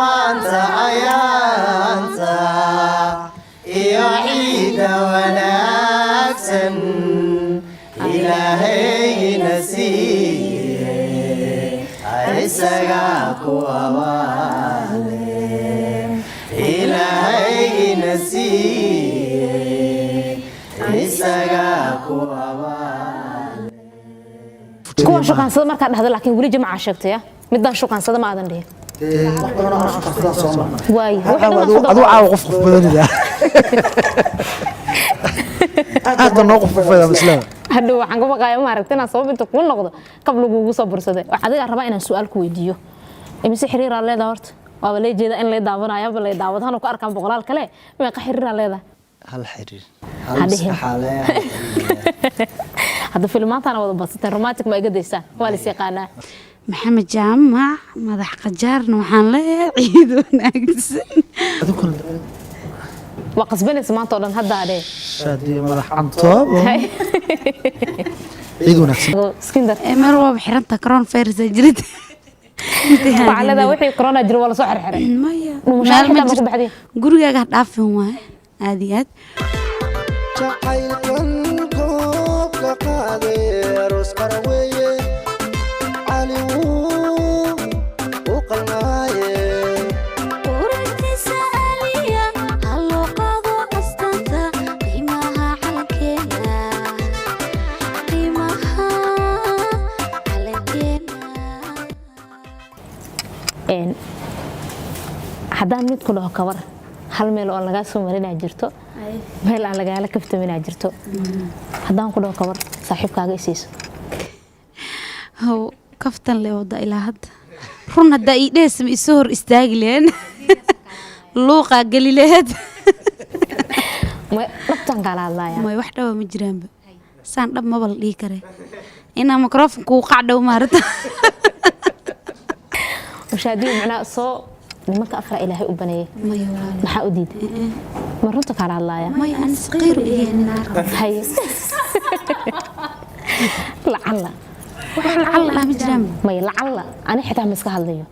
maanta ayaanta iyo ciida wanaagsan ilaahayna siiyey isaga ku abaale ilaahayna siiyey isaga ku abaale kuwa shaqaansada marka dhahdo laakiin wali jamaca sheegtay midaan shaqaansada ma aadan dhihin واي أدو عاوق في بدني هذا نوقف في هذا مسلم هذا وحنا كم قايم ماركتنا صوب أنت كل نقطة قبل وجود صبر صدق وحدي أربعة إن السؤال كويديو إمسي حرير على دارت وبلي جدا إن لي دعونا يا بلي دعوتها نوك أركان بقولال كله ما يقحرر على ده هل حرير هل حالة هذا فيلمات أنا وضع بس الرومانتيك ما يقدر يسان ولا سيقانا محمد جامع مدح قجار نوحان لا عيد وناقص وقصبني سمعت أولاً هذا عليه شادي مدح عنطوب عيد وناقص اسكندر مروة بحرن تكرون فيرس جريد وعلى ذا وحي كورونا جري ولا سحر حرق مايا مش عارفة ما كنت بعدين قرقة قاعد أفهم هذه haddaan mid ku dhaho kabar hal meel oo laga soo marinaa jirto meel aan laga kaftaminaa jirto haddaan ku dhaho kabar saaxiibkaaga isiiso how kaftan le wada ilaa hadda run hadda ii dheesam isoo hor istaagi leen luuqa gali leed ma dhabtan kala hadlaaya ma wax dhaw ma jiraanba saan dhab ma bal dhigi kare ina microphone-ku qacdo maarta وشادي معنا صو نمك أفرع إلهي أبنية ما حأوديد مرنت على الله يا ما أنا صغير إيه النار هاي لعل لعل مجرم ما لعل أنا حتى مسك هالليو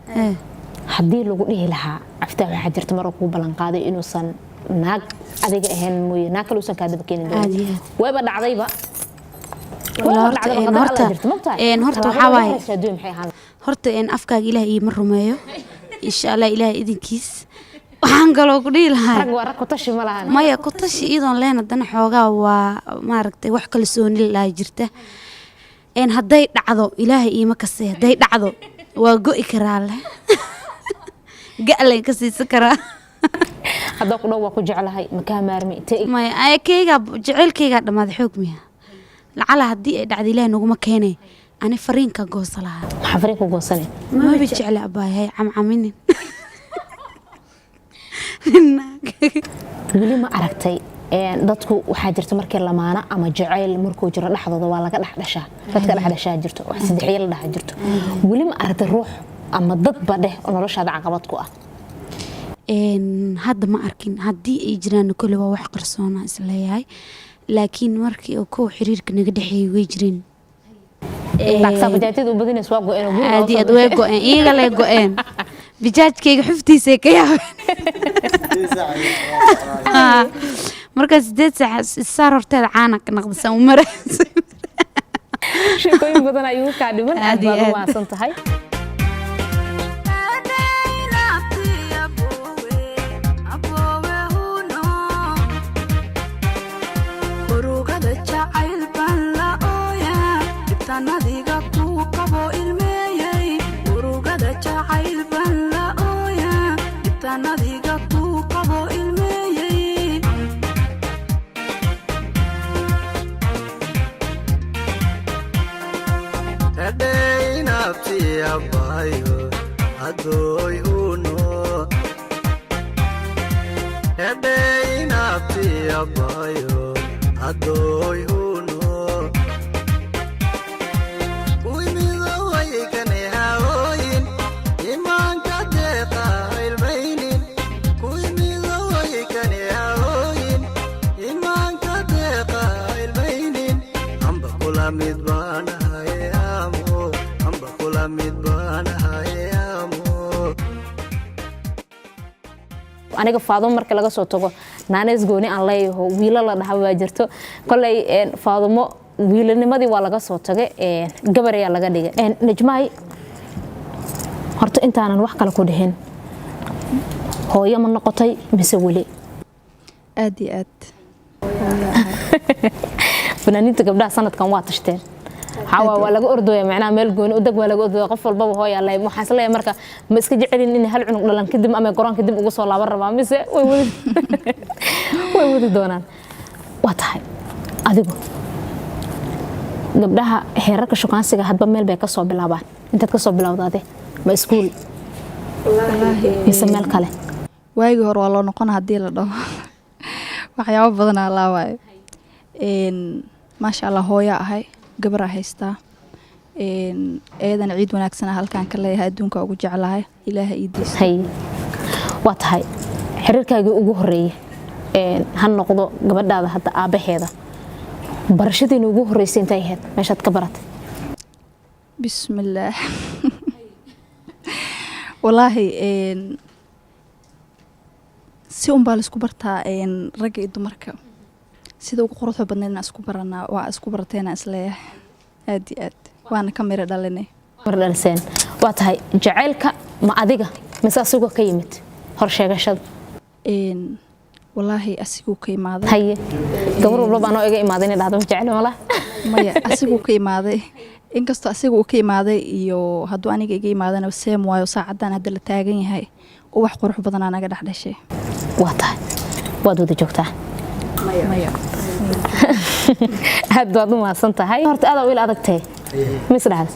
حدي لو قليه لها عفتها حجرت مرة قبلا قاضي إنه صن ناق أديك إهن موي ناكلو صن كذا بكين عادي ويبقى عضيبة ولا هرت حواي horta in afkaaga ilaahay ii marumeeyo insha Allah ilaahay idinkiis waxaan galoo ku dhigi lahaa rag war ku tashi ma lahan maya ku tashi iidoon leen haddana xoogaa waa maaragtay wax kala sooni la jirta in hadday dhacdo ilaahay iima kasay hadday dhacdo waa go'i karaa leh ga'leen ka siisan karaa hadda ku dhaw waa ku jeclahay makaa maarmi maya ayakayga jecelkayga dhamaad xoog miya lacala haddii ay dhacdo ilaahay naguma keenay أنا فرينك قوصلها حفرينك قوصلي ما بيجعل أباي هاي عمين ولي ما أركتي dadku waxaa jirta markii lamaana ama jacayl markuu jiro dhaxdooda waa laga dhaxdhashaa dadka dhaxdhashaa jirto wax saddexiyay la dhax jirto wali ma aragtay ruux ama dad badhe oo noloshaada caqabad ku ah hadda ma arkin haddii ay jiraan kale waa wax qarsoona isleeyahay laakiin markii oo koow xiriirka naga dhaxeeyay way jireen lacagta bajaajyada u badinayso waa go'een oo aadi ad way go'een iyaga lay go'een bajaajkayga xuftiisa ka yaabeen marka 8 saac saar horteeda caana ka naqdsan u marayso sheekooyin badan ayuu ka dhiman aad baad u waasan tahay nadiga ku qabo ilmeeyay urugada jacayl ban la ooya inta nadiga ku qabo ilmeeyay tadaynaabti abayo adoy uno tadaynaabti abayo adoy uno aniga faadumo marka laga soo tago naanees gooni aan leeyahay wiila la dhaha waa jirto kolay faadumo wiilanimadii waa laga soo tagay gabar ayaa laga dhigay najmaay horta intaanan wax kale ku dhahin hooyo ma noqotay mise weli aad iyo aad fanaaniinta gabdhaha sanadkan waa tashteen waa laga ordooya macnaha meel gooni u dag waa laga ordooya qof walbaba hooyaa leh waxaan isleeyahay marka ma iska jecelin in hal cunug dhalan kadib ama goraanka dib ugu soo laaban rabaa mise way wadi doonaan waa tahay adigu gabdhaha heerarka shukaansiga hadba meel bay ka soo bilaabaan intaad ka soo bilowdaade ma iskuul mise meel kale waagii hore waa loo noqon haddii la dhaho waxyaabo badanaa laawaayo maasha allah hooya ahay gabaraa haystaa eedan ciid wanaagsan halkaan ka leeyahay adduunka ugu jeclahay ilaaha iidiisa hay waa tahay xiriirkaagii ugu horeeyay ha noqdo gabadhaada hadda aabaheeda barashadiina ugu horeysay intay ahayd meeshaad ka baratay bismillaah walaahi si unbaa la isku bartaa ragga iyo dumarka sida ugu quruxda badneedna isku baranaa waa isku barateena isleeyahay aad iyo aad waana ka miro dhalinay dhaliseen waa tahay jacaylka ma adiga mise asigoo ka yimid hor sheegashada walaahi asiguu ka imaaday haye gabar walba baa noo iga imaaday inay dhahdo jacayl walaah maya asiguu ka imaaday inkastoo asiga uu ka imaaday iyo hadduu aniga iga imaadana seem waayo saacadan hadda la taagan yahay ubax qurux badanaa naga dhex dhashay waa tahay waad wada joogtaa maya aad baad u mahadsan tahay horta aad u ila adagtay mis dhahdas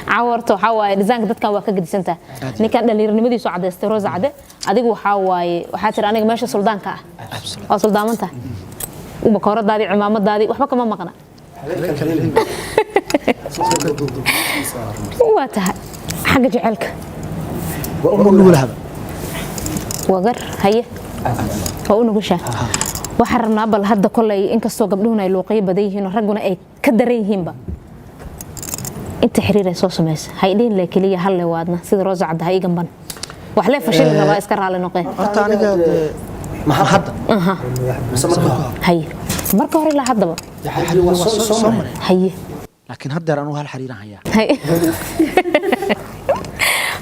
cawarto waxa waaye design dadkan waa ka gedisantaa ninkan dhalinyarnimadiisu cadeystay Rosa Cade adigu waxa waaye waxa tir aniga meesha suldaanka ah oo suldaamanta u bakooradaadi cimaamadaadi waxba kama maqna waa tahay xagga jacaylka waa ugu lahaba wagar haye waa u nugushaa waxaan rabnaa bal hadda kolay inkastoo gabdhuhuna ay luuqyo badan yihiin oo ragguna ay ka daran yihiinba inta xiriir ay soo sameysay haydin la kaliya hal leewaadna sida Rosa Cade hay gamban wax la fashil rabaa iska raali noqon horta aniga ma hadda hay marka hore la haddaba hay laakiin hadda anu hal xiriir hayaa hay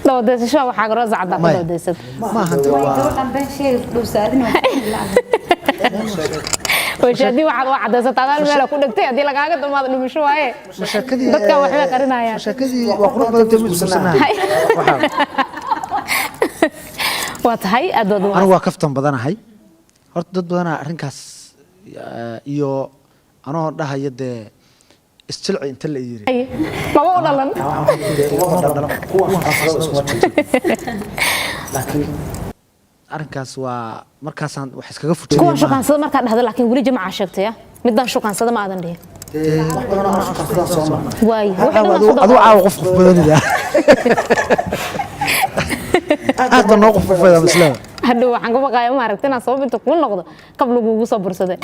لو ده شو حاجة رز عدا كده ده سد ما هذا وشادي واحد ده ستادل ملا كده كتير دي لقاعد ده ما ده مش وايه مشاكدي dadka waxba qarinaya mashakadii waa qurux badan tahay musanahay waa tahay adood anigu waa kaftan badanahay horta dad badan arrinkaas iyo anoo dhahayo dee isjilci inta la yiri lama u dhalan laakiin arrinkaas waa markaasaan wax iskaga fujinay kuwa shaqaansada marka dhahdo laakiin wali jamaca sheegtay midaan shaqaansada ma aadan dhihin waay adu caaw qof badanida aad noo qof badan islaam hadhow waxaan ka baqayaa ma aragtay inaan sabab inta ku noqdo qabl ugu soo bursaday